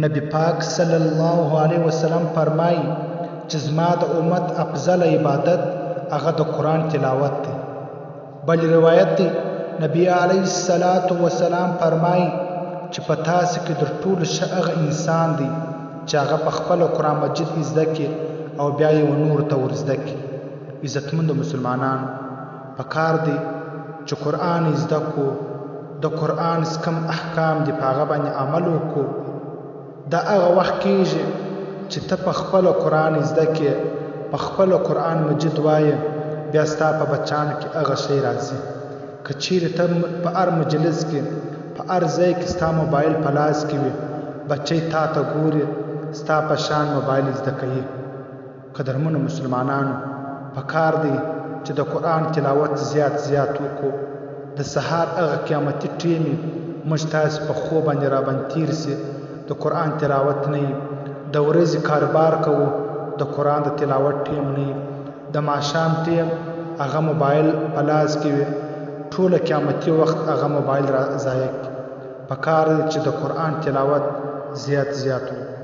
نبی پاک صلی الله علیه وسلم فرمایي چې زما د امت افضل عبادت هغه د قرآن تلاوت دی. بل روایت دی نبی علیه السلام فرمایي چې په تاسو کې در ټولو ښه هغه انسان دی چې هغه په خپله قرآن مجید زده کړي او بیا یې نور ته ورزده کړي. عزتمندو مسلمانانو، په کار دی چې قرآن زده کړو، د قرآن کم احکام دي په هغه باندې عمل وکړو. دا هغه وخت کېږي چې ته په خپله قرآن زده کړې، په خپله قرآن مجید وایې، بیا ستا په بچانو کې هغه شی راځي. که چیرې ته په هر مجلس کې، په هر ځای کې ستا موبایل په لاس کې وي، بچی تا ته ګوري، ستا په شان موبایل زده کوي. قدرمنو مسلمانانو، په کار دی چې د قرآن تلاوت زیات وکړو. د سهار هغه قیامتي ټیمې موږ تاسې په خوب باندې راباندې تیر سي، د قرآن تلاوت نه وي. د ورځې کاروبار کوو، د قرآن د تلاوت ټیم نه وي. د ماښام ټیم هغه موبایل په لاس کې وي، ټوله قیامتي وخت هغه موبایل را ضایع کړي. په کار دی چې د قرآن تلاوت زیات وکړو.